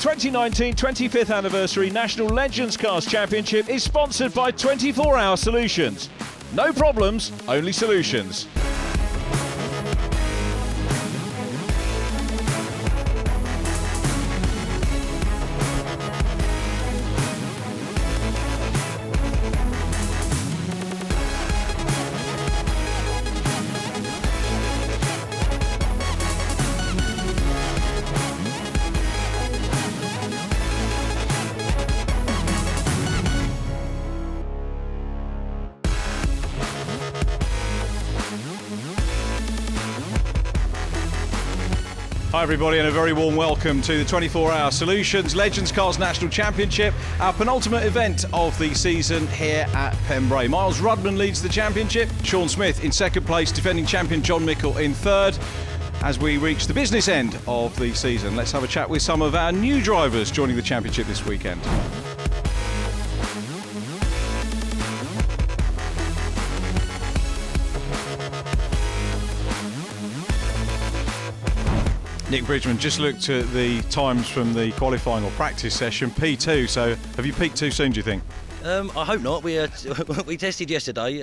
2019 25th Anniversary National Legends Cars Championship is sponsored by 24 Hour Solutions. No problems, only solutions. Hi everybody, and a very warm welcome to the 24 Hour Solutions Legends Cars National Championship, our penultimate event of the season here at Pembrey. Miles Rudman leads the championship, Sean Smith in second place, defending champion John Mickle in third. As we reach the business end of the season, let's have a chat with some of our new drivers joining the championship this weekend. Nick Bridgman just looked at the times from the qualifying or practice session, P2, so have you peaked too soon, do you think? I hope not. We tested yesterday,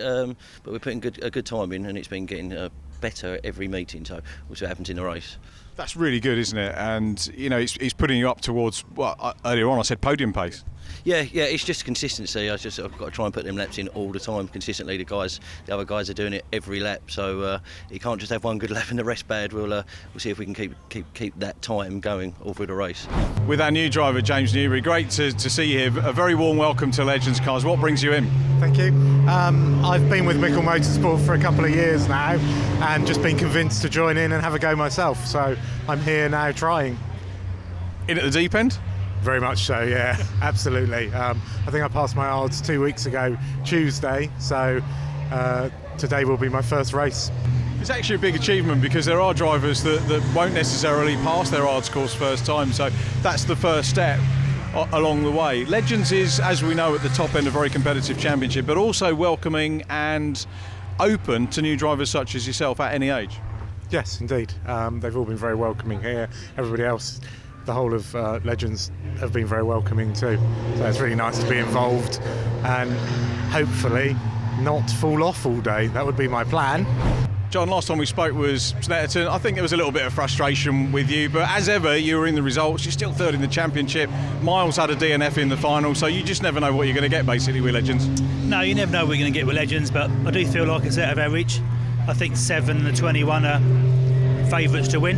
but we're putting a good time in, and it's been getting better every meeting, so we'll see what happens in the race. That's really good, isn't it? And, you know, it's putting you up towards, well, earlier on I said podium pace. Yeah, it's just consistency. I've got to try and put them laps in all the time consistently. The other guys are doing it every lap, so you can't just have one good lap and the rest bad. We'll see if we can keep that time going all through the race. With our new driver James Newbury, great to see you here. A very warm welcome to Legends Cars. What brings you in? Thank you. I've been with Mickle Motorsport for a couple of years now, and just been convinced to join in and have a go myself. So I'm here now trying. In at the deep end? Very much so, yeah, absolutely. I think I passed my odds 2 weeks ago, Tuesday, so today will be my first race. It's actually a big achievement because there are drivers that won't necessarily pass their odds course first time, so that's the first step along the way. Legends is, as we know, at the top end, a very competitive championship, but also welcoming and open to new drivers such as yourself at any age. Yes, indeed. They've all been very welcoming here. Everybody else, the whole of Legends have been very welcoming too. So it's really nice to be involved and hopefully not fall off all day. That would be my plan. John, last time we spoke was Snetterton. I think there was a little bit of frustration with you, but as ever, you were in the results. You're still third in the championship. Miles had a DNF in the final, so you just never know what you're going to get basically with Legends. No, you never know what we're going to get with Legends, but I do feel like it's out of our reach. I think 7 and 21 are favourites to win,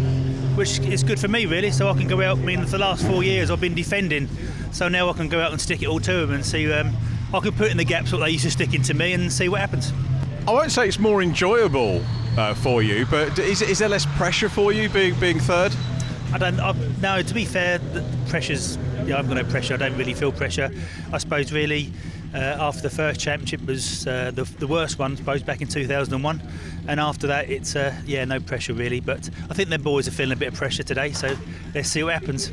which is good for me really, so I can go out. I mean, for the last 4 years I've been defending, so now I can go out and stick it all to them and see. I can put in the gaps what they used to stick into me and see what happens. I won't say it's more enjoyable for you, but is there less pressure for you being third? No, to be fair, the pressure's. Yeah, I've got no pressure. I don't really feel pressure. I suppose really after the first championship was the worst one, I suppose, back in 2001, and after that it's no pressure really. But I think them boys are feeling a bit of pressure today, so let's see what happens.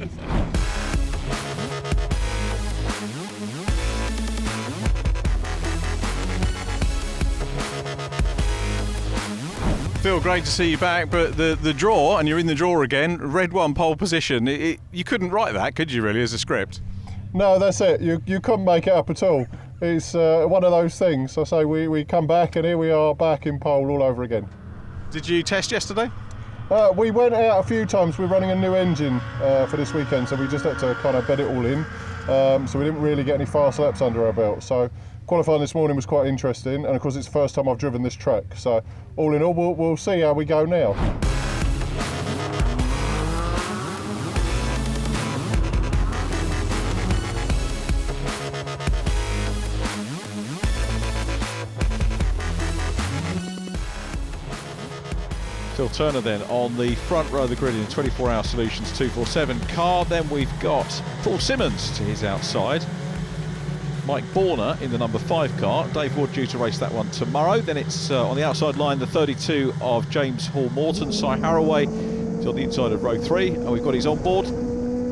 Phil, great to see you back, but the draw, and you're in the draw again, red one pole position, you couldn't write that, could you really, as a script? No, that's it. You couldn't make it up at all. It's one of those things. I say we come back, and here we are back in pole all over again. Did you test yesterday? We went out a few times. We're running a new engine for this weekend, so we just had to kind of bed it all in. So we didn't really get any fast laps under our belt. So qualifying this morning was quite interesting, and of course it's the first time I've driven this track. So all in all, we'll see how we go now. Phil Turner then on the front row of the grid in the 24 Hour Solutions 247 car. Then we've got Paul Simmons to his outside. Mike Borner in the number 5 car. Dave Wood due to race that one tomorrow. Then it's on the outside line, the 32 of James Hall-Morton. Cy Harraway is on the inside of row 3, and we've got his on board.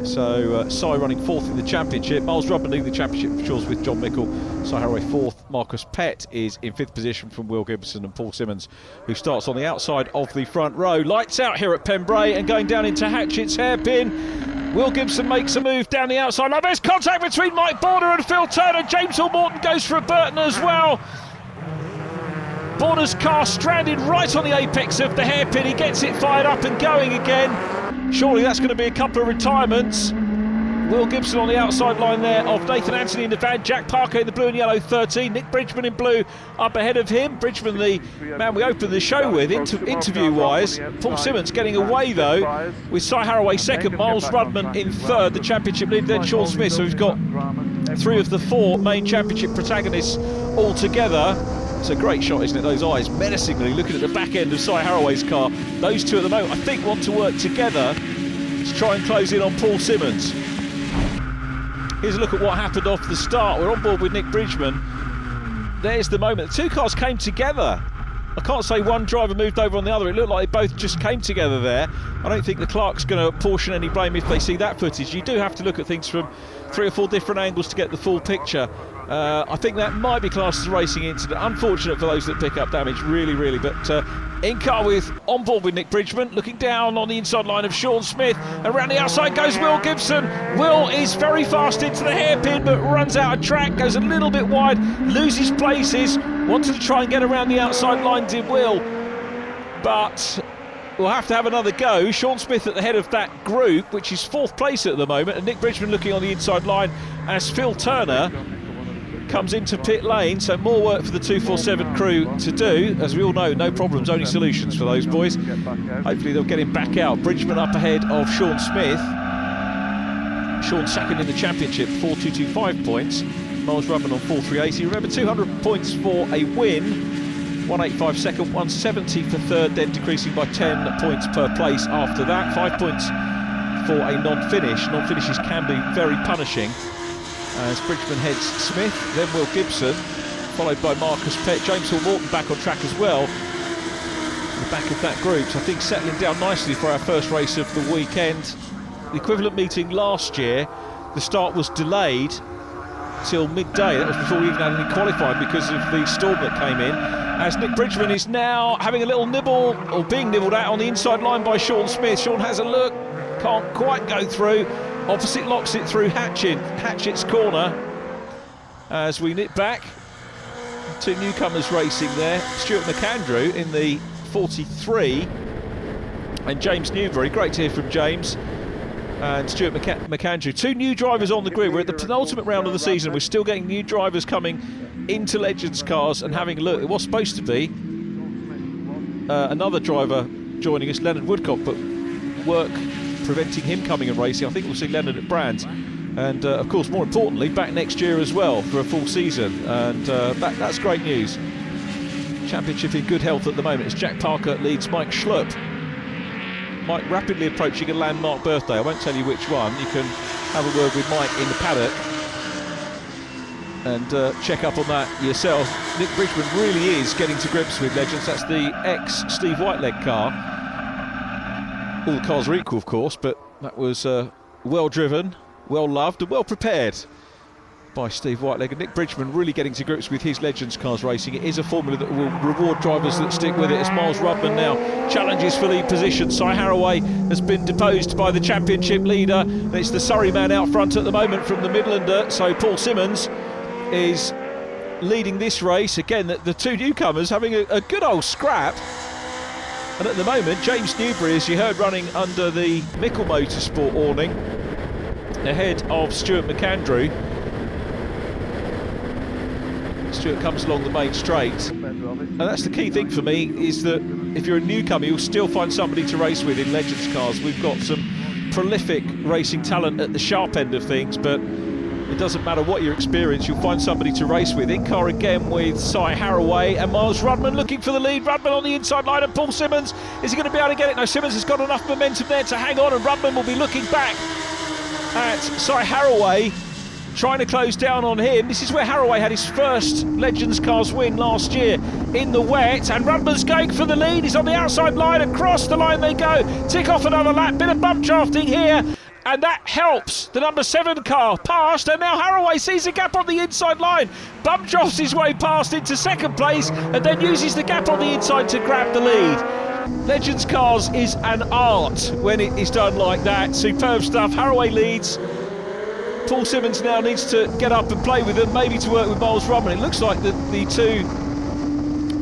So Cy running 4th in the championship. Miles Rubman leading the championship for Chores with John Mickle. Cy Harraway 4th. Marcus Pett is in 5th position from Will Gibson, and Paul Simmons, who starts on the outside of the front row. Lights out here at Pembrey and going down into Hatchett's hairpin. Will Gibson makes a move down the outside line. There's contact between Mike Borner and Phil Turner. James Hill Morton goes for a Burton as well. Borner's car stranded right on the apex of the hairpin. He gets it fired up and going again. Surely that's going to be a couple of retirements. Will Gibson on the outside line there of Nathan Anthony in the van. Jack Parker in the blue and yellow 13. Nick Bridgman in blue up ahead of him. Bridgman, the man we opened the show with, interview-wise. Paul Simmons getting away, though, with Si Harraway second. Miles Rudman in third, the championship lead. Then Sean Smith. So we've got 3 of the 4 main championship protagonists all together. It's a great shot, isn't it? Those eyes menacingly looking at the back end of Si Harraway's car. Those two at the moment, I think, want to work together to try and close in on Paul Simmons. Here's a look at what happened off the start. We're on board with Nick Bridgman. There's the moment. The 2 cars came together. I can't say one driver moved over on the other. It looked like they both just came together there. I don't think the Clark's going to apportion any blame if they see that footage. You do have to look at things from 3 or 4 different angles to get the full picture. I think that might be classed as a racing incident. Unfortunate for those that pick up damage, really. But in car on board with Nick Bridgman, looking down on the inside line of Sean Smith. Around the outside goes Will Gibson. Will is very fast into the hairpin, but runs out of track, goes a little bit wide, loses places. Wanted to try and get around the outside line, did Will, but we'll have to have another go. Sean Smith at the head of that group, which is 4th place at the moment, and Nick Bridgman looking on the inside line as Phil Turner comes into pit lane. So more work for the 247 crew to do. As we all know, no problems, only solutions for those boys. Hopefully they'll get him back out. Bridgman up ahead of Sean Smith. Sean second in the championship, 4,225 points. Miles Rudman on 4,380. Remember, 200 points for a win. 185 second, 170 for third, then decreasing by 10 points per place after that. 5 points for a non-finish. Non-finishes can be very punishing. As Bridgman heads Smith, then Will Gibson, followed by Marcus Pett. James Hill Morton back on track as well, in the back of that group. So I think settling down nicely for our first race of the weekend. The equivalent meeting last year, the start was delayed till midday. That was before we even had any qualifying because of the storm that came in. As Nick Bridgman is now having a little nibble, or being nibbled at on the inside line by Sean Smith. Sean has a look, can't quite go through. Opposite locks it through Hatchett's corner. As we nip back, 2 newcomers racing there. Stuart McAndrew in the 43 and James Newbury. Great to hear from James and Stuart McAndrew. 2 new drivers on the grid. We're at the penultimate round of the season. We're still getting new drivers coming into Legends cars and having a look. It was supposed to be another driver joining us, Leonard Woodcock, but work preventing him coming and racing. I think we'll see Leonard at Brands, and of course, more importantly, back next year as well for a full season, and that's great news. Championship in good health at the moment as Jack Parker leads Mike Schlupp. Mike rapidly approaching a landmark birthday. I won't tell you which one. You can have a word with Mike in the paddock and check up on that yourself. Nick Bridgman really is getting to grips with Legends. That's the ex-Steve Whiteleg car. All the cars are equal, of course, but that was well driven, well loved and well prepared by Steve Whiteleg. And Nick Bridgman really getting to grips with his Legends cars racing. It is a formula that will reward drivers that stick with it, as Miles Rudman now challenges for lead position. Si Harraway has been deposed by the championship leader. It's the Surrey man out front at the moment from the Midlander, so Paul Simmons is leading this race. Again, the 2 newcomers having a good old scrap. And at the moment, James Newbury, as you heard, running under the Mickle Motorsport awning, ahead of Stuart McAndrew. Stuart comes along the main straight. And that's the key thing for me, is that if you're a newcomer, you'll still find somebody to race with in Legends cars. We've got some prolific racing talent at the sharp end of things, but it doesn't matter what your experience, you'll find somebody to race with. In car again with Si Harraway and Miles Rudman looking for the lead. Rudman on the inside line, and Paul Simmons, is he going to be able to get it? No, Simmons has got enough momentum there to hang on, and Rudman will be looking back at Si Harraway, trying to close down on him. This is where Harraway had his first Legends cars win last year in the wet, and Rudman's going for the lead. He's on the outside line, across the line they go. Tick off another lap, bit of bump drafting here, and that helps the number 7 car past, and now Harraway sees a gap on the inside line, bump drafts his way past into second place, and then uses the gap on the inside to grab the lead. Legends Cars is an art when it is done like that. Superb stuff. Haraway leads. Paul Simmons now needs to get up and play with them, maybe to work with Miles Rudman. It looks like the two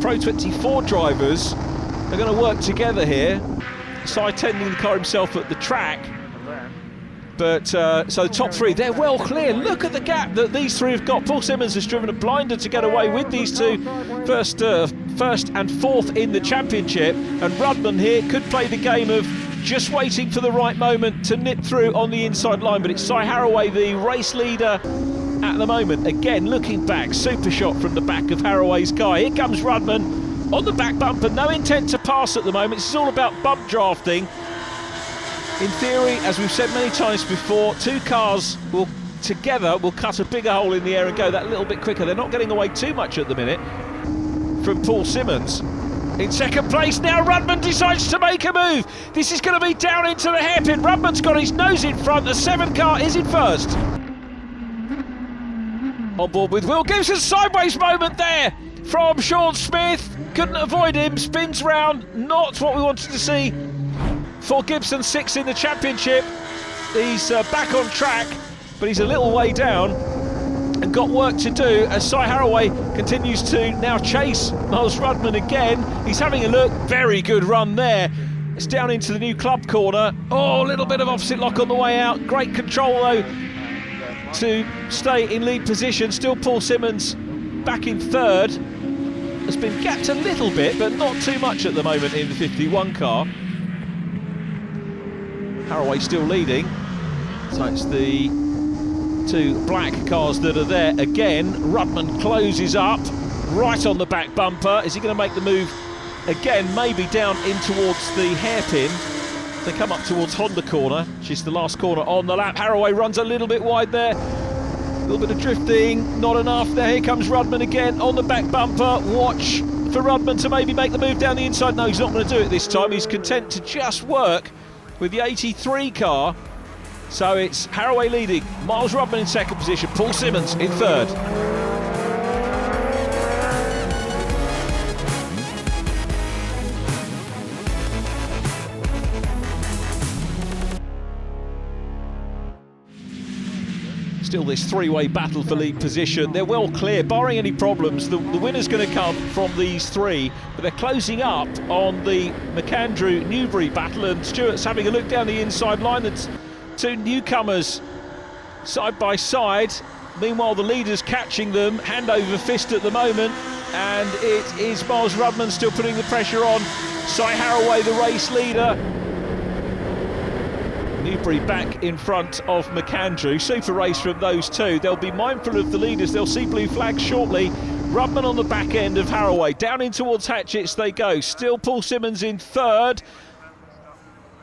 Pro 24 drivers are going to work together here. Si tending the car himself at the track. But so the top three, they're well clear. Look at the gap that these three have got. Paul Simmons has driven a blinder to get away with these two, first and fourth in the championship. And Rudman here could play the game of just waiting for the right moment to nip through on the inside line. But it's Si Haraway, the race leader at the moment. Again, looking back, super shot from the back of Haraway's car. Here comes Rudman on the back bumper. No intent to pass at the moment. This is all about bump drafting. In theory, as we've said many times before, two cars will cut a bigger hole in the air and go that little bit quicker. They're not getting away too much at the minute from Paul Simmons. In second place now, Rudman decides to make a move. This is going to be down into the hairpin. Rudman's got his nose in front. The 7 car is in first. On board with Will Gibson, sideways moment there from Sean Smith. Couldn't avoid him, spins round. Not what we wanted to see for Gibson, 6 in the championship. He's back on track, but he's a little way down and got work to do as Si Haraway continues to now chase Miles Rudman again. He's having a look. Very good run there. It's down into the new club corner. Oh, a little bit of opposite lock on the way out. Great control though to stay in lead position. Still Paul Simmons back in third. Has been gapped a little bit, but not too much at the moment in the 51 car. Haraway still leading. So it's the two black cars that are there again. Rudman closes up right on the back bumper. Is he going to make the move again? Maybe down in towards the hairpin. They come up towards Honda corner, which is the last corner on the lap. Haraway runs a little bit wide there. A little bit of drifting, not enough. There, here comes Rudman again on the back bumper. Watch for Rudman to maybe make the move down the inside. No, he's not going to do it this time. He's content to just work with the 83 car. So it's Haraway leading, Miles Rudman in second position, Paul Simmons in third. Still this three-way battle for lead position. They're well clear, barring any problems. The winner's going to come from these three, but they're closing up on the McAndrew-Newbury battle, and Stewart's having a look down the inside line. That's two newcomers side by side. Meanwhile, the leader's catching them hand over fist at the moment, and it is Miles Rudman still putting the pressure on. Si Haraway, the race leader. Newbury back in front of McAndrew. Super race from those two. They'll be mindful of the leaders. They'll see blue flags shortly. Rudman on the back end of Haraway. Down in towards Hatchett's they go. Still Paul Simmons in third.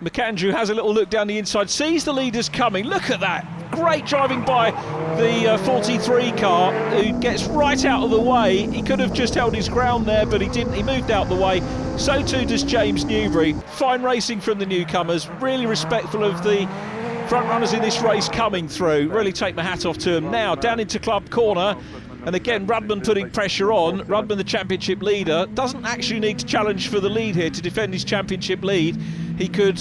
McAndrew has a little look down the inside, sees the leaders coming. Look at that. Great driving by the 43 car, who gets right out of the way. He could have just held his ground there, but he didn't. He moved out the way. So too does James Newbury. Fine racing from the newcomers. Really respectful of the front runners in this race coming through. Really take my hat off to them. Now down into club corner. And again, Rudman putting pressure on. Rudman, the championship leader, doesn't actually need to challenge for the lead here to defend his championship lead. He could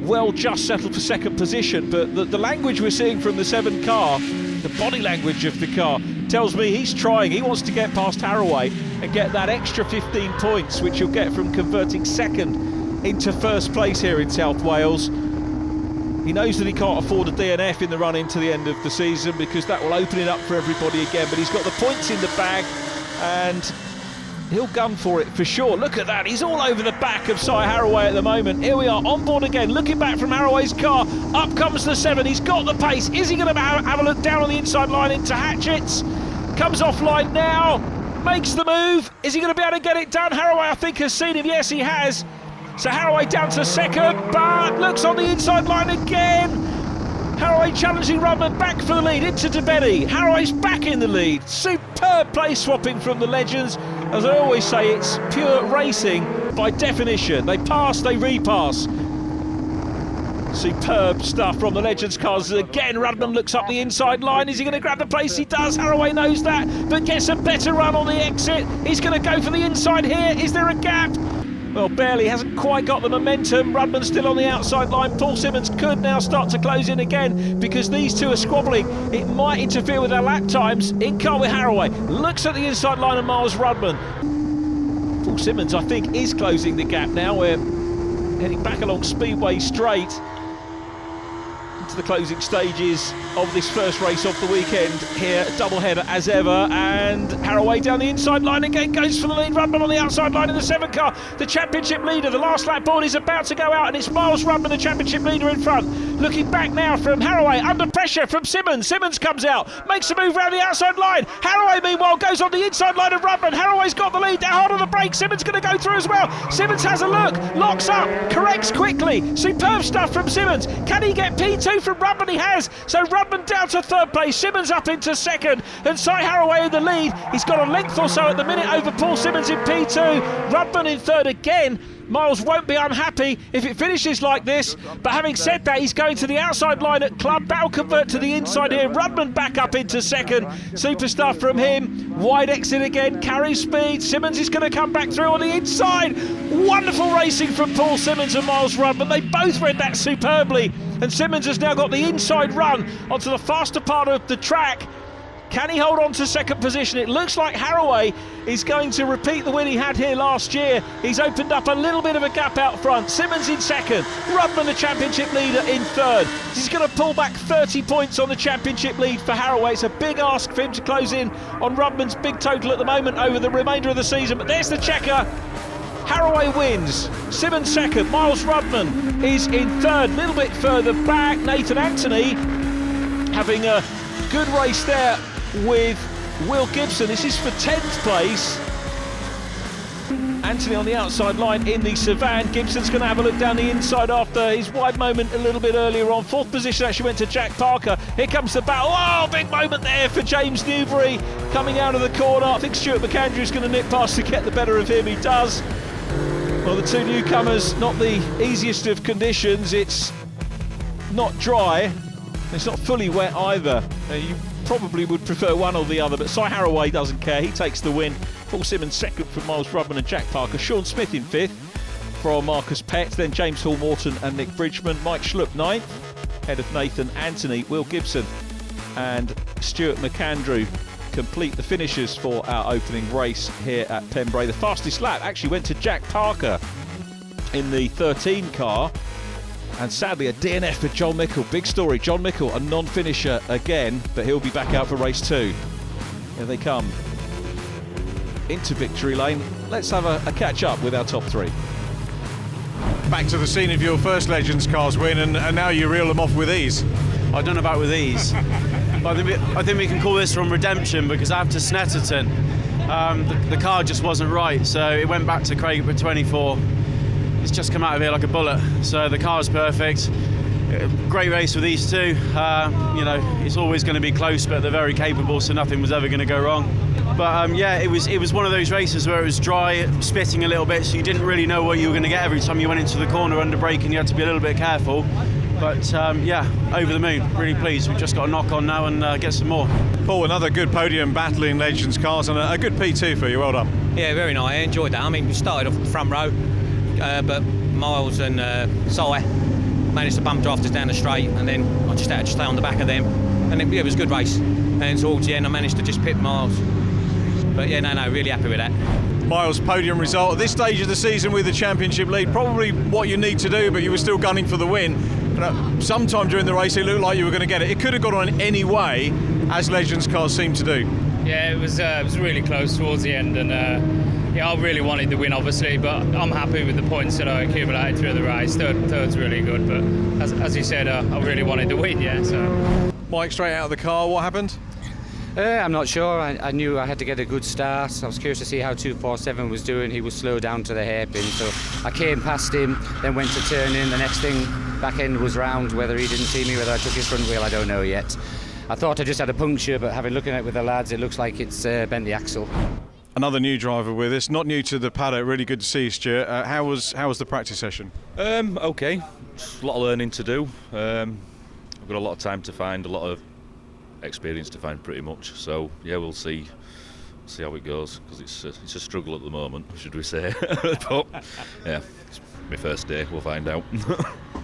well just settle for second position, but the language we're seeing from the 7 car, the body language of the car, tells me he's trying. He wants to get past Haraway and get that extra 15 points, which he'll get from converting second into first place here in South Wales. He knows that he can't afford a DNF in the run into the end of the season, because that will open it up for everybody again, but he's got the points in the bag and he'll gun for it for sure. Look at that, he's all over the back of Si Haraway at the moment. Here we are on board again, looking back from Haraway's car. Up comes the 7, he's got the pace. Is he going to have a look down on the inside line into Hatchett's? Comes offline now, makes the move. Is he going to be able to get it done? Haraway, I think, has seen him. Yes, he has. So Haraway down to second, but looks on the inside line again. Haraway challenging Rudman back for the lead into DeBetti. Haraway's back in the lead. Superb place swapping from the legends. As I always say, it's pure racing by definition. They pass, they repass. Superb stuff from the legends cars. Again, Rudman looks up the inside line. Is he going to grab the place? He does. Haraway knows that, but gets a better run on the exit. He's going to go for the inside here. Is there a gap? Well, barely, hasn't quite got the momentum. Rudman still on the outside line. Paul Simmons could now start to close in again because these two are squabbling. It might interfere with their lap times. In car with Haraway, looks at the inside line of Miles Rudman. Paul Simmons, I think, is closing the gap now. We're heading back along Speedway Straight into the closing stages of this first race of the weekend here, doubleheader as ever, and Haraway down the inside line again, goes for the lead. Rudman on the outside line in the 7 car, the championship leader. The last lap board is about to go out, and it's Miles Rudman, the championship leader, in front. Looking back now from Haraway, under pressure from Simmons. Simmons comes out, makes a move round the outside line. Haraway, meanwhile, goes on the inside line of Rudman. Haraway's got the lead, they're hard on the brake. Simmons going to go through as well. Simmons has a look, locks up, corrects quickly. Superb stuff from Simmons. Can he get P2 from Rudman? He has. So Rudman down to 3rd place, Simmons up into 2nd, and Cy Haraway in the lead. He's got a length or so at the minute over Paul Simmons in P2. Rudman in 3rd again. Miles won't be unhappy if it finishes like this, but having said that, he's going to the outside line at Club. That'll convert to the inside here. Rudman back up into 2nd. Super stuff from him. Wide exit again, carries speed. Simmons is going to come back through on the inside. Wonderful racing from Paul Simmons and Miles Rudman. They both read that superbly, and Simmons has now got the inside run onto the faster part of the track. Can he hold on to 2nd position? It looks like Haraway is going to repeat the win he had here last year. He's opened up a little bit of a gap out front. Simmons in 2nd, Rudman the championship leader in 3rd. He's going to pull back 30 points on the championship lead for Haraway. It's a big ask for him to close in on Rudman's big total at the moment over the remainder of the season. But there's the checker. Haraway wins, Simmons 2nd, Miles Rudman is in 3rd, a little bit further back. Nathan Anthony having a good race there with Will Gibson. This is for 10th place. Anthony on the outside line in the Sevan. Gibson's going to have a look down the inside after his wide moment a little bit earlier on. 4th position actually went to Jack Parker. Here comes the battle. Oh, big moment there for James Newbury coming out of the corner. I think Stuart McAndrew's going to nip past to get the better of him. He does. Well, the two newcomers, not the easiest of conditions. It's not dry. It's not fully wet either. You probably would prefer one or the other, but Cy Haraway doesn't care. He takes the win. Paul Simmons 2nd from Miles Rudman and Jack Parker. Sean Smith in 5th from Marcus Pett. Then James Hall Morton and Nick Bridgman. Mike Schlupp 9th, ahead of Nathan Anthony. Will Gibson and Stuart McAndrew complete the finishers for our opening race here at Pembrey. The fastest lap actually went to Jack Parker in the 13 car. And sadly, a DNF for John Mickle. Big story. John Mickle, a non-finisher again, but he'll be back out for race 2. Here they come into victory lane. Let's have a catch-up with our top 3. Back to the scene of your first Legends Cars win, and now you reel them off with ease. I don't know about with ease. But I think we can call this from redemption, because after Snetterton, the car just wasn't right. So it went back to Craig with 24. It's just come out of here like a bullet. So the car's perfect. Great race with these two. You know, it's always going to be close, but they're very capable, so nothing was ever going to go wrong. But yeah, it was one of those races where it was dry, spitting a little bit, so you didn't really know what you were going to get every time you went into the corner under braking. You had to be a little bit careful. But yeah, over the moon, really pleased. We've just got to knock on now and get some more. Paul, another good podium battle in Legends Cars, and a good P2 for you. Well done. Yeah, very nice. I enjoyed that. I mean, we started off the front row, but Miles and Cy managed to bump drafters down the straight, and then I just had to stay on the back of them. And it was a good race. And towards the end, I managed to just pit Miles. But yeah, no, really happy with that. Miles' podium result at this stage of the season with the championship lead, probably what you need to do, but you were still gunning for the win. Sometime during the race, it looked like you were going to get it. It could have gone on any way, as Legends Cars seem to do. Yeah, it was really close towards the end, and yeah, I really wanted the win, obviously, but I'm happy with the points that I accumulated through the race. Third's really good, but as you said, I really wanted the win, yeah. So. Mike, straight out of the car, what happened? I'm not sure. I knew I had to get a good start. I was curious to see how 247 was doing. He was slow down to the hairpin, so I came past him, then went to turn in. The next thing, back end was round. Whether he didn't see me, whether I took his front wheel, I don't know left. I thought I just had a puncture, but having looking at it with the lads, it looks like it's bent the axle. Another new driver with us, not new to the paddock. Really good to see you, Stuart. How was the practice session? Okay, just a lot of learning to do. I've got a lot of time to find, a lot of experience to find, pretty much. So yeah, we'll see see how it goes, because it's a struggle at the moment, should we say. But yeah, it's my first day, we'll find out.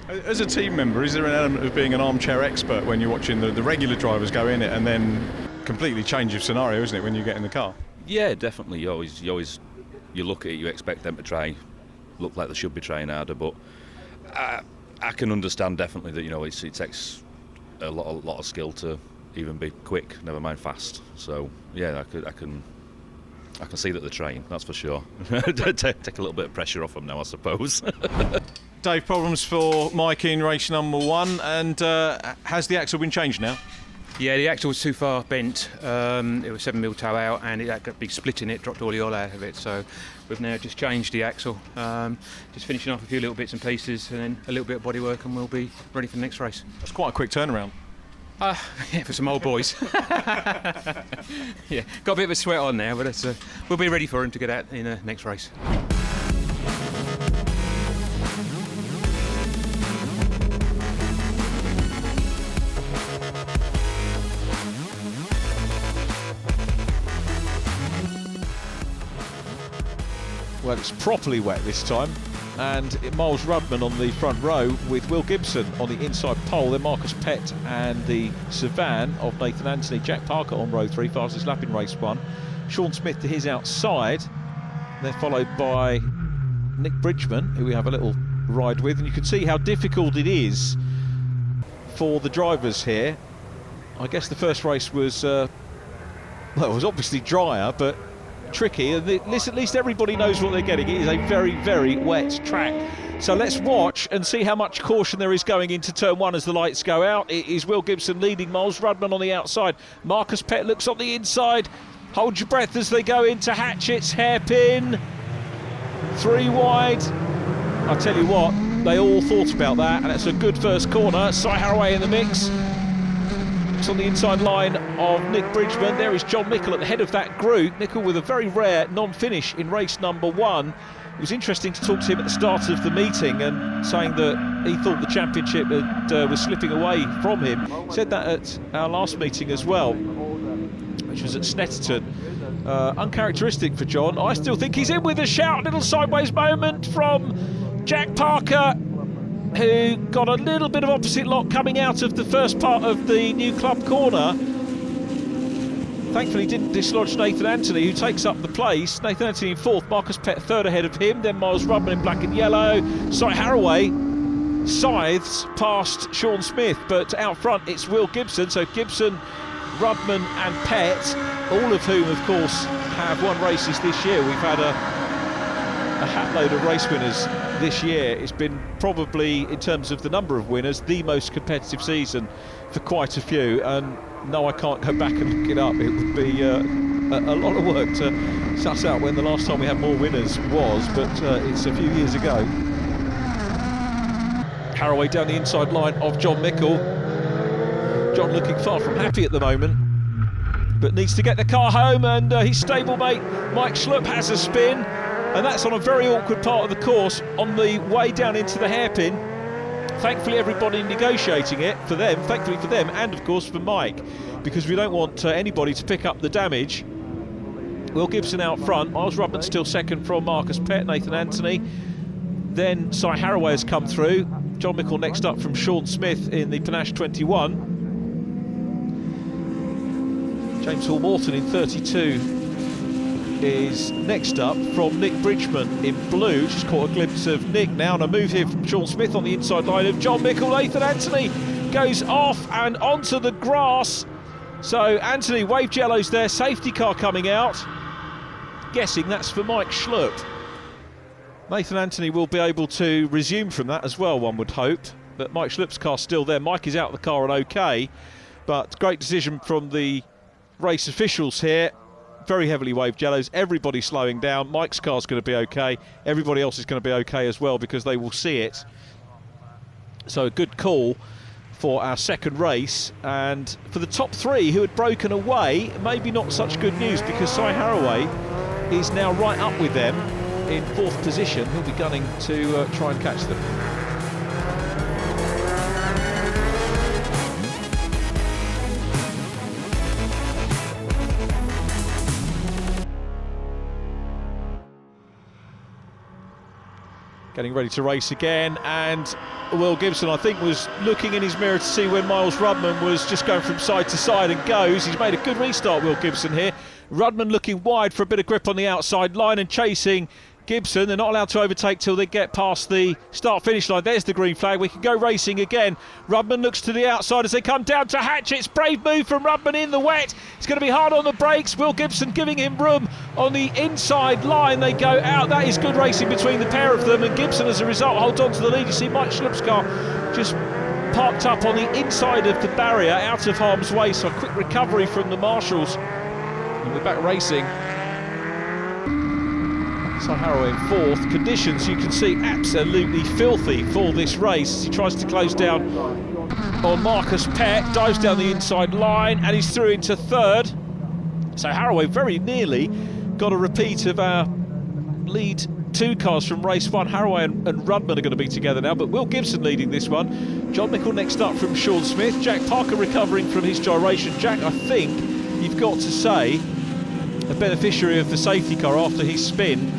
As a team member, is there an element of being an armchair expert when you're watching the regular drivers go in it and then completely change your scenario, isn't it, when you get in the car? Yeah, definitely. You look at it, you expect them to try, look like they should be trying harder, but I can understand definitely that, you know, it takes a lot of skill to even be quick, never mind fast. So yeah, I can see that they're trying, that's for sure. Take a little bit of pressure off them now, I suppose. Dave, problems for Mike in race number 1, and has the axle been changed now? Yeah, the axle was too far bent. It was 7mm toe out, and it had got big split in it, dropped all the oil out of it. So we've now just changed the axle, just finishing off a few little bits and pieces, and then a little bit of bodywork, and we'll be ready for the next race. That's quite a quick turnaround. Yeah, for some old boys. Yeah, got a bit of a sweat on now, but we'll be ready for him to get out in the next race. Well, it's properly wet this time, and Miles Rudman on the front row with Will Gibson on the inside pole, then Marcus Pett and the Sevan of Nathan Anthony, Jack Parker on row 3, fastest lap in race 1, Sean Smith to his outside, they're followed by Nick Bridgman, who we have a little ride with, and you can see how difficult it is for the drivers here. I guess the first race was well, it was obviously drier, but tricky, and at least everybody knows what they're getting. It is a very, very wet track. So let's watch and see how much caution there is going into turn 1 as the lights go out. It is Will Gibson leading, Miles Rudman on the outside. Marcus Pett looks on the inside. Hold your breath as they go into Hatchett's hairpin. 3 wide. I tell you what, they all thought about that, and it's a good first corner. Cy Haraway in the mix. On the inside line of Nick Bridgman. There is John Mickle at the head of that group. Mickle with a very rare non-finish in race number 1. It was interesting to talk to him at the start of the meeting and saying that he thought the championship was slipping away from him. He said that at our last meeting as well, which was at Snetterton. Uncharacteristic for John. I still think he's in with a shout. Little sideways moment from Jack Parker, who got a little bit of opposite lock coming out of the first part of the new club corner. Thankfully didn't dislodge Nathan Anthony, who takes up the place. Nathan Anthony in 4th, Marcus Pett 3rd ahead of him, then Miles Rudman in black and yellow. Cy Haraway scythes past Sean Smith, but out front it's Will Gibson. So Gibson, Rudman and Pett, all of whom of course have won races this year. We've had a hatload of race winners this year. It's been probably, in terms of the number of winners, the most competitive season for quite a few, and no, I can't go back and look it up. It would be a lot of work to suss out when the last time we had more winners was, but it's a few years ago. Haraway down the inside line of John Mickle. John looking far from happy at the moment, but needs to get the car home, and his stablemate Mike Schlupp has a spin. And that's on a very awkward part of the course on the way down into the hairpin. Thankfully everybody negotiating it for them, thankfully for them, and of course for Mike, because we don't want anybody to pick up the damage. Will Gibson out front, Miles Rudman still second from Marcus Pett, Nathan Anthony. Then Cy Haraway has come through. John Mickle next up from Sean Smith in the Panache 21. James Hall Morton in 32. Is next up from Nick Bridgman in blue. Just caught a glimpse of Nick now, and a move here from Sean Smith on the inside line of John Mickle. Nathan Anthony goes off and onto the grass. So Anthony waved yellows there, safety car coming out. Guessing that's for Mike Schlupp. Nathan Anthony will be able to resume from that as well, one would hope. But Mike Schlupp's car's still there. Mike is out of the car and okay. But great decision from the race officials here. Very heavily waved yellows, everybody slowing down. Mike's car's going to be okay, everybody else is going to be okay as well, because they will see it. So a good call for our second race, and for the top 3 who had broken away, maybe not such good news, because Cy Haraway is now right up with them in 4th position. He'll be gunning to try and catch them. getting ready to race again, and Will Gibson, I think, was looking in his mirror to see when Miles Rudman was just going from side to side and goes. He's made a good restart, Will Gibson here. Rudman looking wide for a bit of grip on the outside line and chasing Gibson. They're not allowed to overtake till they get past the start-finish line. There's the green flag. We can go racing again. Rudman looks to the outside as they come down to Hatchett's. Brave move from Rudman in the wet. It's going to be hard on the brakes. Will Gibson giving him room on the inside line. They go out. That is good racing between the pair of them, and Gibson, as a result, holds on to the lead. You see Mike Schlupp's car just parked up on the inside of the barrier, out of harm's way. So a quick recovery from the marshals, and we're back racing. So Harraway in fourth. Conditions, you can see, absolutely filthy for this race. He tries to close down on Marcus Pett, dives down the inside line, and he's through into third. So Harraway very nearly got a repeat of our lead two cars from race one. Harraway and Rudman are going to be together now, but Will Gibson leading this one. John Mickle next up from Sean Smith. Jack Parker recovering from his gyration. Jack, I think you've got to say, a beneficiary of the safety car after his spin,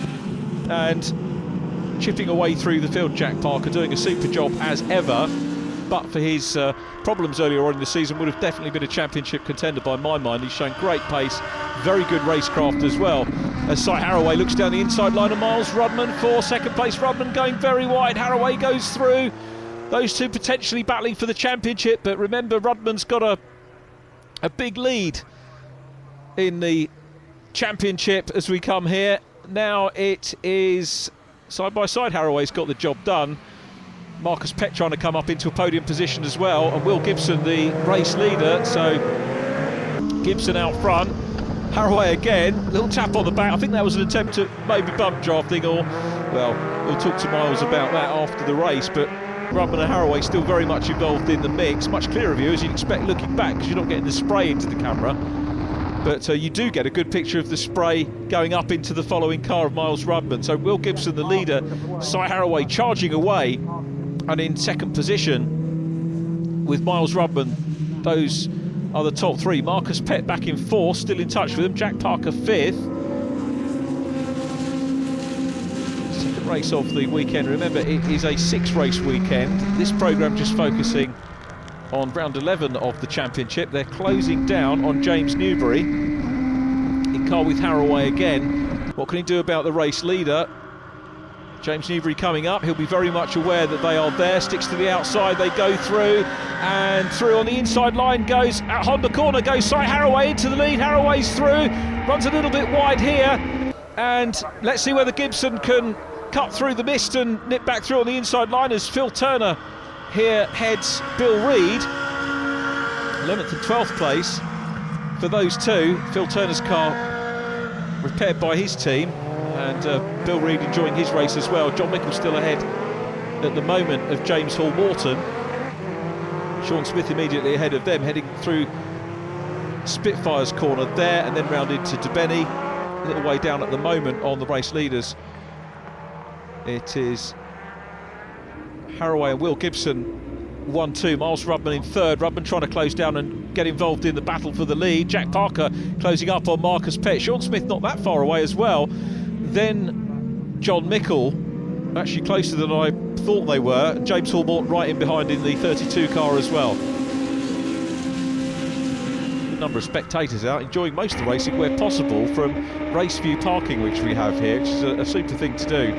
and chipping away through the field. Jack Parker doing a super job as ever, but for his problems earlier on in the season, would have definitely been a championship contender by my mind. He's shown great pace, very good racecraft as well. As Cy Harraway looks down the inside line of Miles Rudman for second place. Rudman going very wide. Harraway goes through. Those two potentially battling for the championship, but remember, Rudman's got a big lead in the championship as we come here. Now it is side by side. Harraway's got the job done. Marcus Pett trying to come up into a podium position as well, and Will Gibson the race leader. So Gibson out front. Harraway again, little tap on the back. I think that was an attempt at maybe bump drafting, or, well, we'll talk to Miles about that after the race. But Rudman and Harraway still very much involved in the mix. Much clearer view, as you'd expect looking back, because you're not getting the spray into the camera. But you do get a good picture of the spray going up into the following car of Miles Rudman. So Will Gibson the leader, Cy Harraway charging away, and in second position with Miles Rudman. Those are the top three. Marcus Pett back in fourth, still in touch with him. Jack Parker fifth. Second race of the weekend. Remember, it is a 6-race weekend. This programme just focusing on round 11 of the championship. They're closing down on James Newbury in car with Harraway again. What can he do about the race leader? James Newbury coming up. He'll be very much aware that they are there. Sticks to the outside. They go through, and through on the inside line goes at Honda corner. Goes Cy Harraway into the lead. Harraway's through. Runs a little bit wide here, and let's see whether Gibson can cut through the mist and nip back through on the inside line as Phil Turner here heads Bill Reid. 11th and 12th place for those two. Phil Turner's car repaired by his team, and Bill Reid enjoying his race as well. John Mickle still ahead at the moment of James Hall Morton. Sean Smith immediately ahead of them, heading through Spitfire's corner there, and then round into DeBenny. A little way down at the moment on the race leaders. It is Harraway and Will Gibson 1-2. Miles Rudman in third. Rudman trying to close down and get involved in the battle for the lead. Jack Parker closing up on Marcus Pett. Sean Smith not that far away as well. Then John Mickle, actually closer than I thought they were. James Hall Morton right in behind in the 32 car as well. Good number of spectators out, enjoying most of the racing where possible from race view parking, which we have here, which is a super thing to do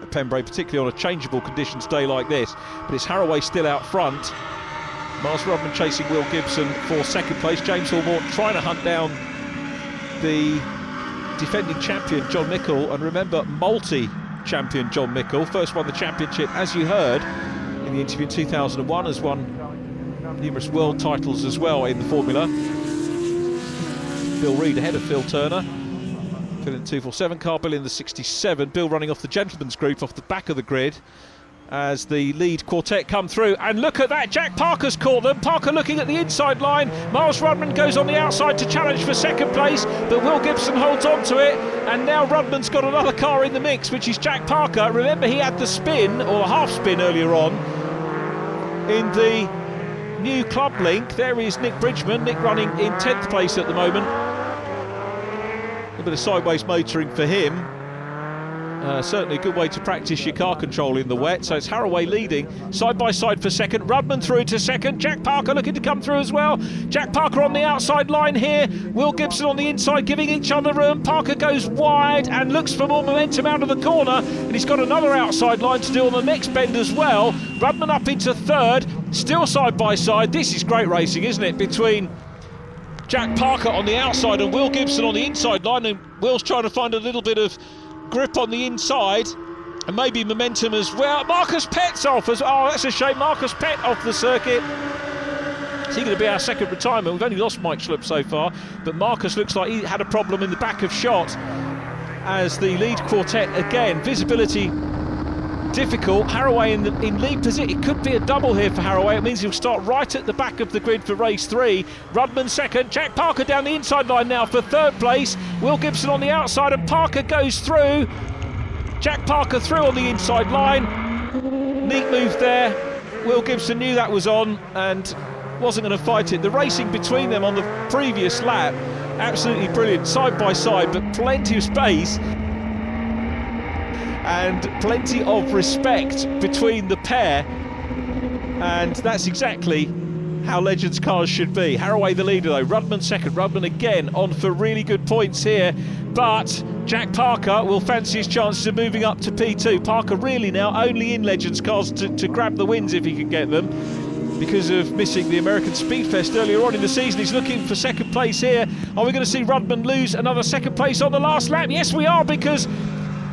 at Pembrey, particularly on a changeable conditions day like this. But it's Harraway still out front. Miles Rudman chasing Will Gibson for second place. James Hall Morton trying to hunt down the defending champion John Mickle, and remember, multi-champion John Mickle first won the championship, as you heard in the interview, in 2001, has won numerous world titles as well in the Formula. Bill Reid ahead of Phil Turner. Phil in the 247 car, Bill in the 67. Bill running off the gentleman's group off the back of the grid as the lead quartet come through, and look at that, Jack Parker's caught them. Parker looking at the inside line. Miles Rudman goes on the outside to challenge for second place, but Will Gibson holds on to it, and now Rudman's got another car in the mix, which is Jack Parker. Remember, he had the spin, or half spin earlier on in the new club link. There is Nick Bridgman. Nick running in 10th place at the moment. A bit of sideways motoring for him. Certainly a good way to practice your car control in the wet. So it's Haraway leading side by side for second. Rudman through to second. Jack Parker looking to come through as well. Jack Parker on the outside line here. Will Gibson on the inside, giving each other room. Parker goes wide and looks for more momentum out of the corner, and he's got another outside line to do on the next bend as well. Rudman up into third, still side by side. This is great racing, isn't it, between Jack Parker on the outside and Will Gibson on the inside line, and Will's trying to find a little bit of grip on the inside and maybe momentum as well. Marcus Pett's off as well. Oh, that's a shame. Marcus Pett off the circuit. Is he going to be our second retirement? We've only lost Mike Schlupp so far, but Marcus looks like he had a problem in the back of shot as the lead quartet again. Visibility difficult. Haraway in lead position. It could be a double here for Haraway. It means he'll start right at the back of the grid for race 3. Rudman second. Jack Parker down the inside line now for third place. Will Gibson on the outside, and Parker goes through. Jack Parker through on the inside line. Neat move there. Will Gibson knew that was on and wasn't going to fight it. The racing between them on the previous lap, absolutely brilliant, side by side, but plenty of space and plenty of respect between the pair, and that's exactly how Legends cars should be. Haraway the leader though, Rudman second. Rudman again on for really good points here, but Jack Parker will fancy his chances of moving up to P2. Parker really now only in Legends cars to grab the wins if he can get them, because of missing the American Speedfest earlier on in the season. He's looking for second place here. Are we going to see Rudman lose another second place on the last lap? Yes we are, because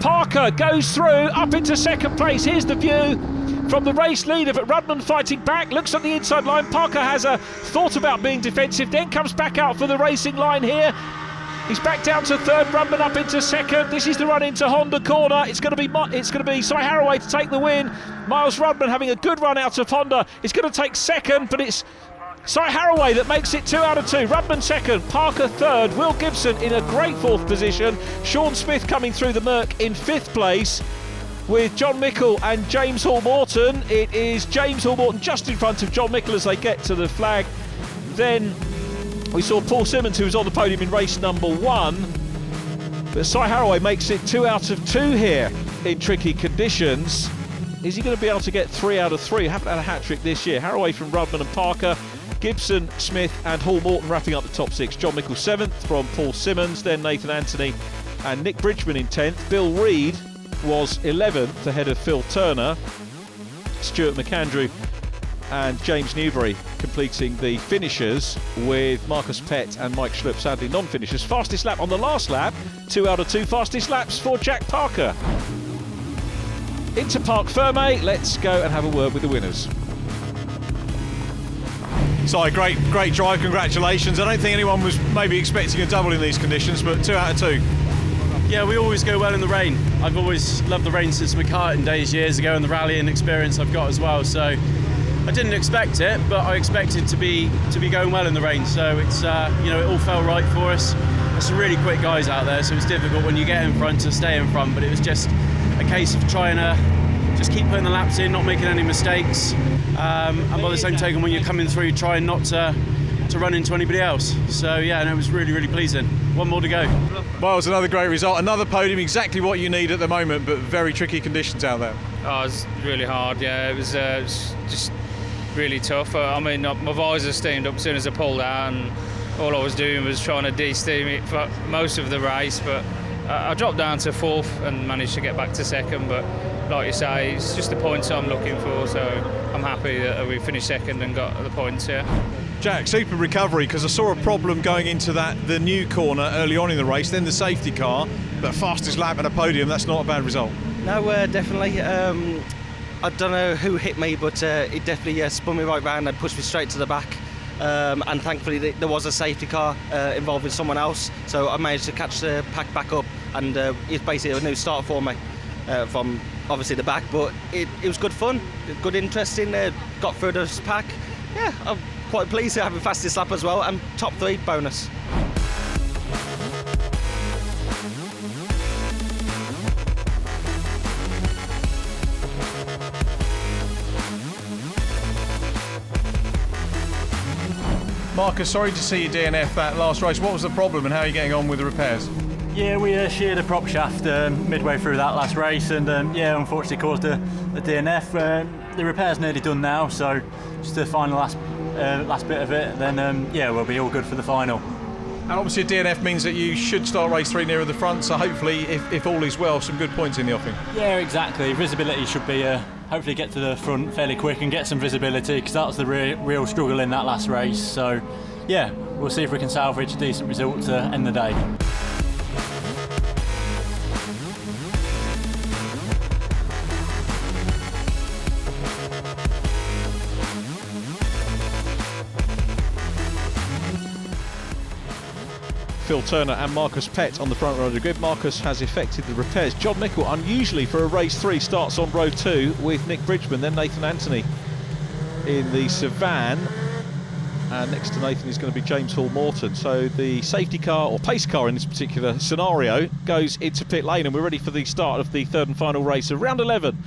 Parker goes through up into second place. Here's the view from the race leader, but Rudman fighting back, looks at the inside line. Parker has a thought about being defensive, then comes back out for the racing line here. He's back down to third. Rudman up into second. This is the run into Honda corner. It's going to be Cy Haraway to take the win. Miles Rudman having a good run out of Honda. It's going to take second, but it's Cy Haraway that makes it 2 out of 2. Rudman second, Parker third, Will Gibson in a great fourth position. Sean Smith coming through the Merc in 5th place with John Mickle and James Hall-Morton. It is James Hall-Morton just in front of John Mickle as they get to the flag. Then we saw Paul Simmons, who was on the podium in race number 1. But Cy Haraway makes it 2 out of 2 here in tricky conditions. Is he going to be able to get 3 out of 3? Haven't had a hat-trick this year. Haraway from Rudman and Parker. Gibson, Smith and Hall-Morton wrapping up the top 6. John Mickle 7th from Paul Simmons, then Nathan Anthony and Nick Bridgman in 10th. Bill Reid was 11th ahead of Phil Turner. Stuart McAndrew and James Newbury completing the finishers, with Marcus Pett and Mike Schlupp sadly non-finishers. Fastest lap on the last lap, 2 out of 2 fastest laps for Jack Parker. Into Parc Fermé, let's go and have a word with the winners. So great drive, congratulations. I don't think anyone was maybe expecting a double in these conditions, but 2 out of 2. Yeah, we always go well in the rain. I've always loved the rain since McCartan days years ago, and the rallying experience I've got as well. So I didn't expect it, but I expected to be going well in the rain. So it's it all felt right for us. There's some really quick guys out there, so it's difficult when you get in front to stay in front. But it was just a case of trying to just keep putting the laps in, not making any mistakes, and by the same token, when you're coming through, trying not to run into anybody else. So yeah, and it was really pleasing. One more to go. Well, it's another great result, another podium, exactly what you need at the moment, but very tricky conditions out there. Oh, it was really hard. Yeah, it was just really tough. I mean, my visor steamed up as soon as I pulled out, and all I was doing was trying to de-steam it for most of the race. But I dropped down to 4th and managed to get back to 2nd. But like you say, it's just the points I'm looking for, so I'm happy that we finished 2nd and got the points here. Jack, super recovery, because I saw a problem going into the new corner early on in the race, then the safety car, but fastest lap and a podium, that's not a bad result. No, definitely. I don't know who hit me, but it definitely spun me right round and pushed me straight to the back. And thankfully there was a safety car involving someone else, so I managed to catch the pack back up, and it's basically a new start for me from obviously the back, but it was good fun, good interesting, got through this pack. Yeah, I'm quite pleased to have the fastest lap as well, and top 3 bonus. Marcus, sorry to see you DNF that last race. What was the problem and how are you getting on with the repairs? Yeah, we sheared a prop shaft midway through that last race, and unfortunately caused a DNF. The repair's nearly done now, so just the final last bit of it, then we'll be all good for the final. And obviously a DNF means that you should start race 3 nearer the front, so hopefully, if all is well, some good points in the offing. Yeah, exactly. Visibility should be hopefully get to the front fairly quick and get some visibility, because that was the real struggle in that last race. So yeah, we'll see if we can salvage a decent result to end the day. Phil Turner and Marcus Pett on the front row of the grid. Marcus has effected the repairs. John Mickle, unusually for a race 3, starts on row 2 with Nick Bridgman, then Nathan Anthony in the Savannah, and next to Nathan is going to be James Hall-Morton. So the safety car, or pace car in this particular scenario, goes into pit lane, and we're ready for the start of the third and final race of round 11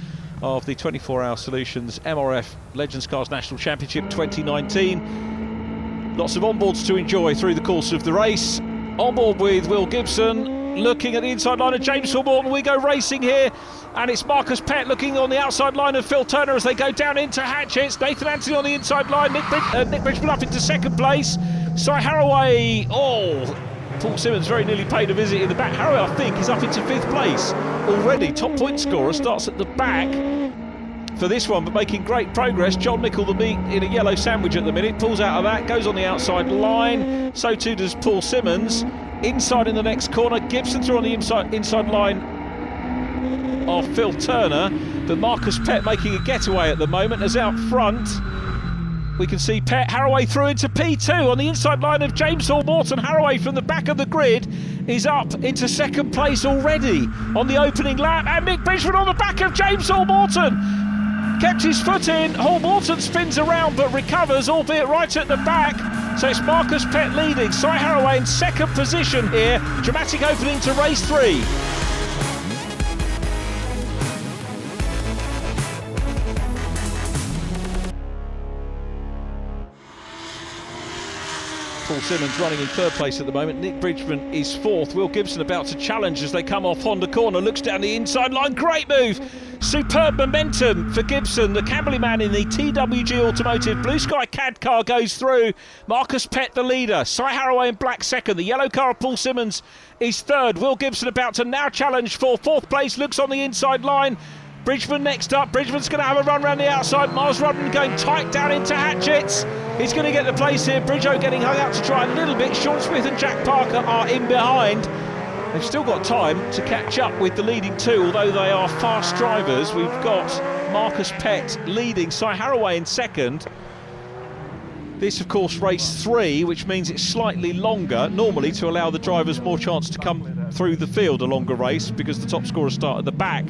of the 24-hour Solutions MRF Legends Cars National Championship 2019. Lots of onboards to enjoy through the course of the race. On board with Will Gibson, looking at the inside line of James Hall-Morton. We go racing here, and it's Marcus Pett looking on the outside line of Phil Turner as they go down into Hatchetts. Nathan Anthony on the inside line, Nick Bridgman up into second place. Cy Haraway, Paul Simmons very nearly paid a visit in the back. Haraway, I think, is up into 5th place already. Top point scorer starts at the back for this one, but making great progress. John Mickle, the meat in a yellow sandwich at the minute, pulls out of that, goes on the outside line. So too does Paul Simmons. Inside in the next corner, Gibson through on the inside line of Phil Turner, but Marcus Pett making a getaway at the moment. As out front, we can see Pett. Haraway through into P2 on the inside line of James Hall-Morton. Haraway from the back of the grid is up into second place already on the opening lap, and Nick Bridgman on the back of James Hall-Morton. Kept his foot in, Hall-Morton spins around but recovers, albeit right at the back. So it's Marcus Pett leading, Cy Haraway in second position here. Dramatic opening to race 3. Paul Simmons running in 3rd place at the moment. Nick Bridgman is 4th. Will Gibson about to challenge as they come off Honda corner. Looks down the inside line. Great move. Superb momentum for Gibson. The Camberley man in the TWG Automotive Blue Sky CAD car goes through. Marcus Pett the leader. Cy Haraway in black second. The yellow car of Paul Simmons is 3rd. Will Gibson about to now challenge for 4th place. Looks on the inside line. Bridgman next up. Bridgman's going to have a run around the outside. Miles Rudman going tight down into Hatchetts. He's going to get the place here. Bridgo getting hung out to try a little bit. Sean Smith and Jack Parker are in behind. They've still got time to catch up with the leading 2, although they are fast drivers. We've got Marcus Pett leading, Cy Haraway in 2nd. This, of course, race 3, which means it's slightly longer, normally to allow the drivers more chance to come through the field, a longer race, because the top scorers start at the back.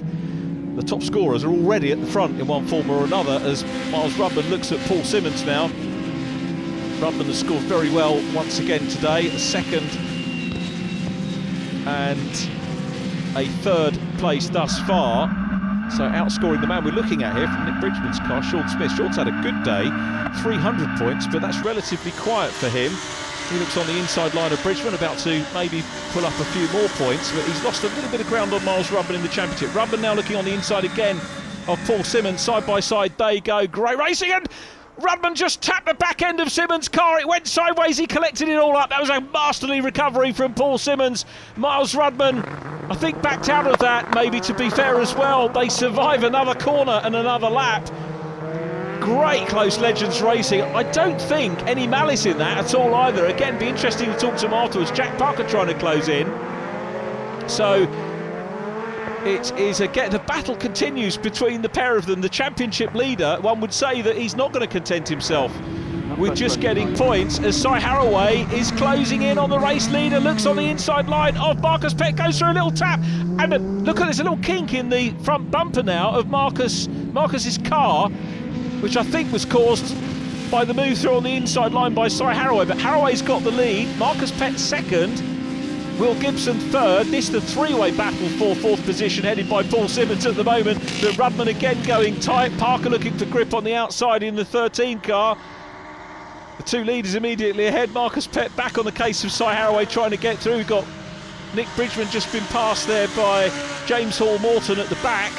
The top scorers are already at the front in one form or another, as Miles Rudman looks at Paul Simmons now. Rudman has scored very well once again today, a 2nd and a 3rd place thus far. So outscoring the man we're looking at here from Nick Bridgman's car, Sean Smith. Sean's had a good day, 300 points, but that's relatively quiet for him. He looks on the inside line of Bridgman, about to maybe pull up a few more points, but he's lost a little bit of ground on Miles Rudman in the championship. Rudman now looking on the inside again of Paul Simmons. Side by side they go. Great racing, and Rudman just tapped the back end of Simmons' car. It went sideways. He collected it all up. That was a masterly recovery from Paul Simmons. Miles Rudman, I think, backed out of that, maybe, to be fair as well. They survive another corner and another lap. Great close Legends racing. I don't think any malice in that at all either. Again, be interesting to talk to him afterwards. Jack Parker trying to close in. So it is again, the battle continues between the pair of them. The championship leader, one would say that he's not going to content himself with just getting points, as Cy Haraway is closing in on the race leader. Looks on the inside line of Marcus Pett, goes through a little tap, and look at this, a little kink in the front bumper now of Marcus's car, which I think was caused by the move through on the inside line by Cy Haraway. But Haraway's got the lead. Marcus Pett 2nd. Will Gibson 3rd. This is the 3-way battle for 4th position, headed by Paul Simmons at the moment. But Rudman again going tight. Parker looking for grip on the outside in the 13 car. The 2 leaders immediately ahead. Marcus Pett back on the case of Cy Haraway trying to get through. We've got Nick Bridgman just been passed there by James Hall-Morton at the back.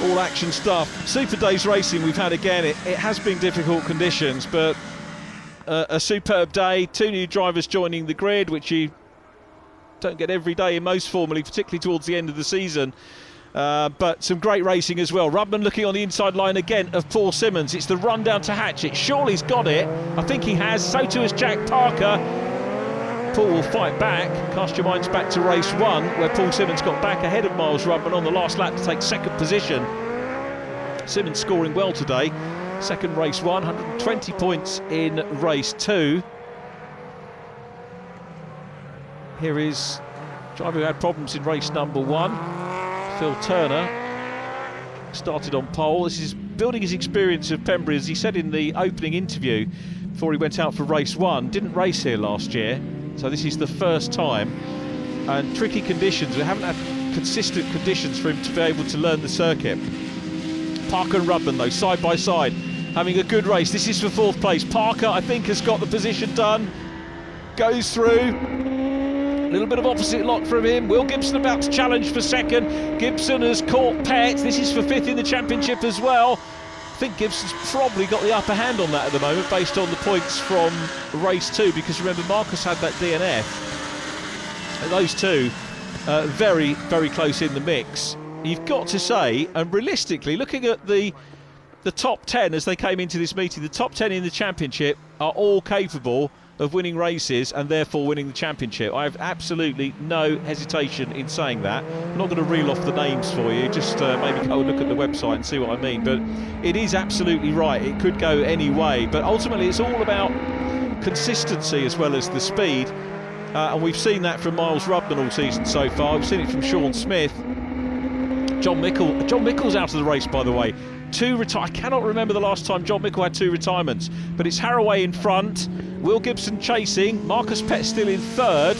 All action stuff. Super Days racing we've had again. It has been difficult conditions, but a superb day. 2 new drivers joining the grid, which you don't get every day in most formally, particularly towards the end of the season. But some great racing as well. Rudman looking on the inside line again of Paul Simmons. It's the run down to Hatchett. Shawley's got it. I think he has. So too has Jack Parker. Paul will fight back. Cast your minds back to race 1, where Paul Simmons got back ahead of Miles Rudman on the last lap to take 2nd position. Simmons scoring well today. 2nd race 1, 120 points in race 2. Here is driver who had problems in race number 1. Phil Turner started on pole. This is building his experience of Pembrey, as he said in the opening interview before he went out for race 1. Didn't race here last year, so this is the first time. And tricky conditions. We haven't had consistent conditions for him to be able to learn the circuit. Parker and Rudman, though, side by side, having a good race. This is for 4th place. Parker, I think, has got the position done. Goes through. A little bit of opposite lock from him. Will Gibson about to challenge for 2nd. Gibson has caught Pett. This is for 5th in the championship as well. I think Gibson's probably got the upper hand on that at the moment, based on the points from race 2, because remember, Marcus had that DNF. And those two very, very close in the mix. You've got to say, and realistically, looking at the top 10 as they came into this meeting, the top 10 in the championship are all capable of winning races and therefore winning the championship. I have absolutely no hesitation in saying that. I'm not going to reel off the names for you, just maybe go and look at the website and see what I mean. But it is absolutely right. It could go any way, but ultimately it's all about consistency as well as the speed. And we've seen that from Miles Rudman all season so far. We've seen it from Sean Smith. John Mickle's out of the race, by the way. I cannot remember the last time John Mickle had 2 retirements, but it's Haraway in front, Will Gibson chasing, Marcus Pett still in 3rd,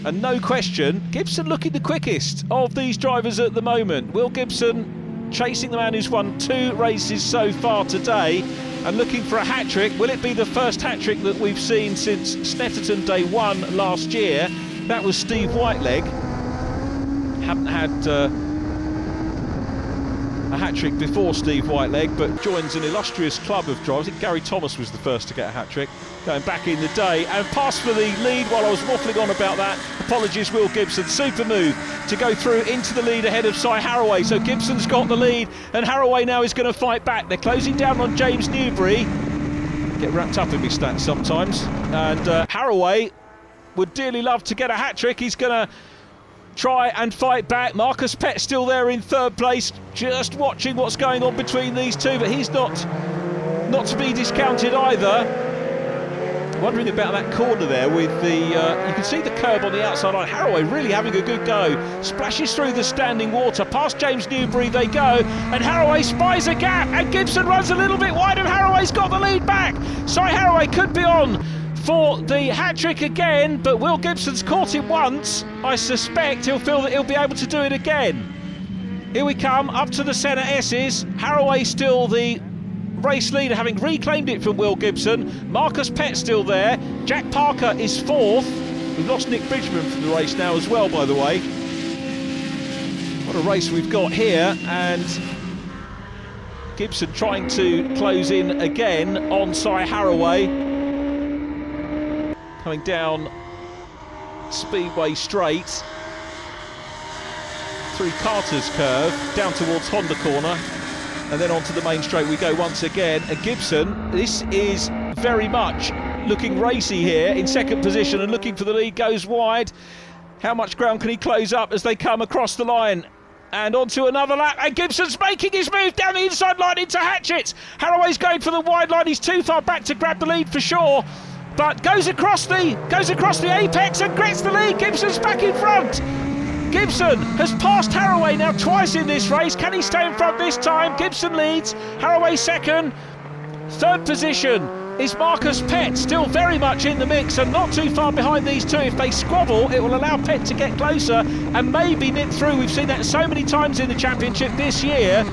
and no question, Gibson looking the quickest of these drivers at the moment. Will Gibson chasing the man who's won 2 races so far today and looking for a hat-trick. Will it be the first hat-trick that we've seen since Snetterton Day 1 last year? That was Steve Whiteleg. Haven't had a hat-trick before Steve Whiteleg, but joins an illustrious club of drivers. I think Gary Thomas was the first to get a hat-trick going back in the day, and passed for the lead while I was waffling on about that. Apologies, Will Gibson. Super move to go through into the lead ahead of Cy Haraway. So Gibson's got the lead, and Haraway now is going to fight back. They're closing down on James Newbury. Get wrapped up in my stats sometimes. And Haraway would dearly love to get a hat-trick. He's going to try and fight back. Marcus Pett still there in 3rd place, just watching what's going on between these two, but he's not to be discounted either. Wondering about that corner there with the you can see the curb on the outside line. Haraway really having a good go, splashes through the standing water, past James Newbury they go, and Haraway spies a gap, and Gibson runs a little bit wide, and Haraway's got the lead back. Cy Haraway could be on for the hat-trick again, but Will Gibson's caught it once. I suspect he'll feel that he'll be able to do it again. Here we come, up to the centre S's. Haraway still the race leader, having reclaimed it from Will Gibson. Marcus Pett still there. Jack Parker is 4th. We've lost Nick Bridgman from the race now as well, by the way. What a race we've got here, and Gibson trying to close in again on Cy Haraway. Coming down Speedway Straight through Carter's curve, down towards Honda Corner, and then onto the main straight we go once again. And Gibson, this is very much looking racy here in 2nd position and looking for the lead, goes wide. How much ground can he close up as they come across the line? And onto another lap, and Gibson's making his move down the inside line into Hatchett. Haraway's going for the wide line, he's too far back to grab the lead for sure, but goes across the apex and gets the lead. Gibson's back in front. Gibson has passed Haraway now twice in this race. Can he stay in front this time? Gibson leads, Haraway 2nd. 3rd position is Marcus Pett, still very much in the mix and not too far behind these two. If they squabble, it will allow Pett to get closer and maybe nip through. We've seen that so many times in the championship this year.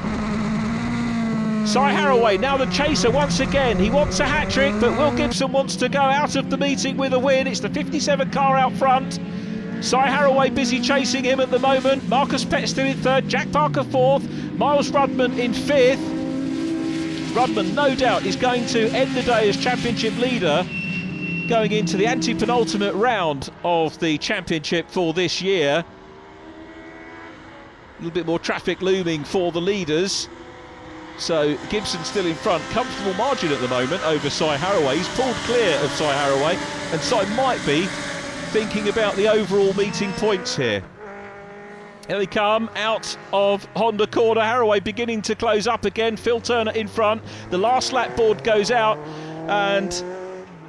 Si Haraway, now the chaser once again. He wants a hat-trick, but Will Gibson wants to go out of the meeting with a win. It's the 57 car out front. Si Haraway busy chasing him at the moment. Marcus Pett still in third, Jack Parker fourth, Miles Rudman in fifth. Rudman, no doubt, is going to end the day as championship leader, going into the anti-penultimate round of the championship for this year. A little bit more traffic looming for the leaders. So Gibson still in front, comfortable margin at the moment over Si Haraway. He's pulled clear of Si Haraway, and Si might be thinking about the overall meeting points here. Here they come out of Honda corner. Haraway beginning to close up again. Phil Turner in front. The last lap board goes out, and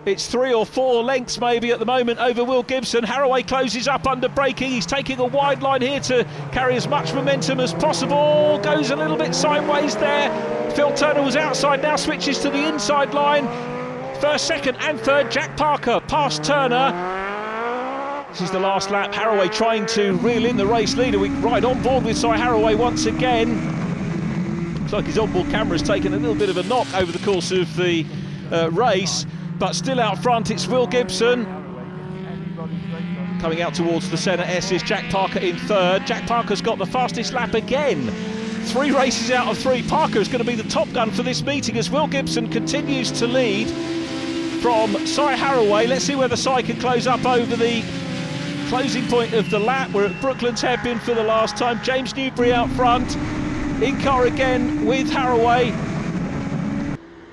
it's 3 or 4 lengths maybe at the moment over Will Gibson. Haraway closes up under braking. He's taking a wide line here to carry as much momentum as possible. Goes a little bit sideways there. Phil Turner was outside, now switches to the inside line. First, second and third, Jack Parker past Turner. This is the last lap. Haraway trying to reel in the race leader. We ride on board with Si Haraway once again. Looks like his onboard camera's taken a little bit of a knock over the course of the race, but still out front it's Will Gibson. Coming out towards the centre S is Jack Parker in third. Jack Parker's got the fastest lap again. 3 races out of 3. Parker is going to be the top gun for this meeting as Will Gibson continues to lead from Si Haraway. Let's see whether Si can close up over the closing point of the lap. We're at Brooklands Hairpin for the last time. James Newbury out front, in car again with Haraway.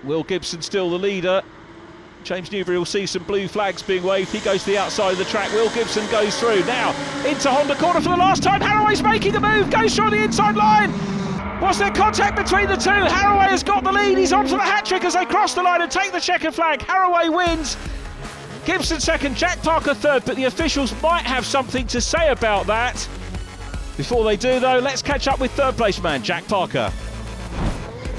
Will Gibson still the leader. James Newbury will see some blue flags being waved. He goes to the outside of the track. Will Gibson goes through now into Honda corner for the last time. Haraway's making a move, goes through the inside line. Was there contact between the two? Haraway has got the lead. He's on for the hat-trick as they cross the line and take the checkered flag. Haraway wins. Gibson second, Jack Parker third, but the officials might have something to say about that. Before they do though, let's catch up with third place man, Jack Parker.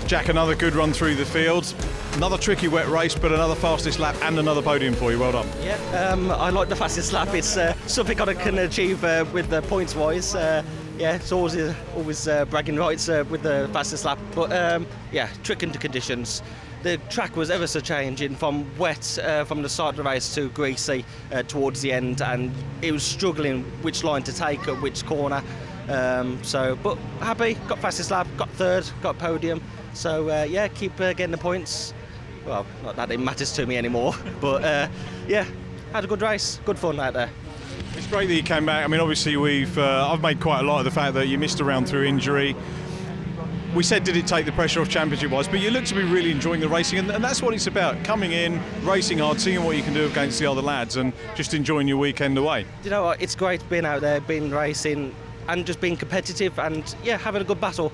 Jack, another good run through the field. Another tricky wet race, but another fastest lap and another podium for you. Well done. Yeah, I like the fastest lap. It's something I can achieve with the points wise. Yeah, it's always bragging rights with the fastest lap. But yeah, trick into conditions. The track was ever so changing from wet from the start of the race to greasy towards the end, and it was struggling which line to take at which corner. But happy, got fastest lap, got third, got podium. So yeah, keep getting the points. Well, not that it matters to me anymore, but yeah, had a good race, good fun out there. It's great that you came back. I mean, obviously I've made quite a lot of the fact that you missed a round through injury. We said, did it take the pressure off championship-wise? But you look to be really enjoying the racing, and that's what it's about. Coming in, racing hard, seeing what you can do against the other lads, and just enjoying your weekend away. You know what? It's great being out there, being racing, and just being competitive, and yeah, having a good battle.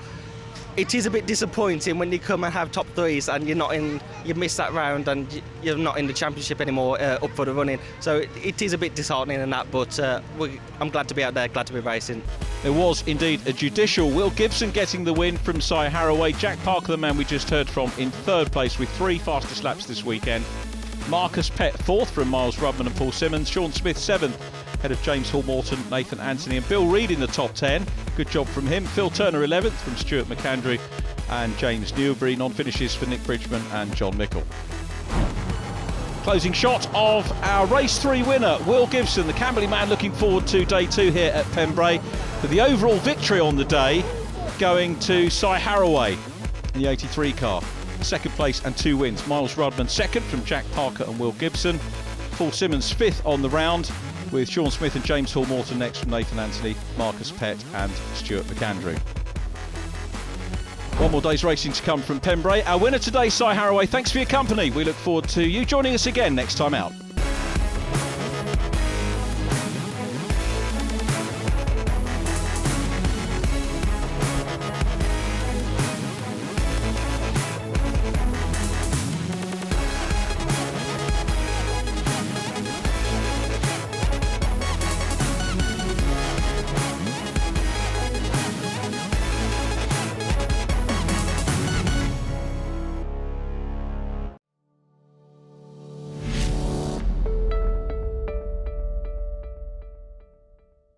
It is a bit disappointing when you come and have top threes and you're not in, you miss that round and you're not in the championship anymore, up for the running. So it is a bit disheartening in that, but I'm glad to be out there, glad to be racing. There was indeed a judicial. Will Gibson getting the win from Si Haraway. Jack Parker, the man we just heard from, in third place with 3 fastest laps this weekend. Marcus Pett fourth from Miles Rudman and Paul Simmons. Sean Smith seventh, ahead of James Hall-Morton, Nathan Anthony and Bill Reid in the top 10. Good job from him. Phil Turner 11th from Stuart McAndrew and James Newbury. Non-finishes for Nick Bridgman and John Mickle. Closing shot of our race 3 winner, Will Gibson, the Camberley man, looking forward to day 2 here at Pembrey. But the overall victory on the day going to Si Haraway in the 83 car. Second place and 2 wins. Miles Rudman second from Jack Parker and Will Gibson. Paul Simmons fifth on the round, with Sean Smith and James Hall-Morton next from Nathan Anthony, Marcus Pett and Stuart McAndrew. One more day's racing to come from Pembrey. Our winner today, Si Haraway. Thanks for your company. We look forward to you joining us again next time out.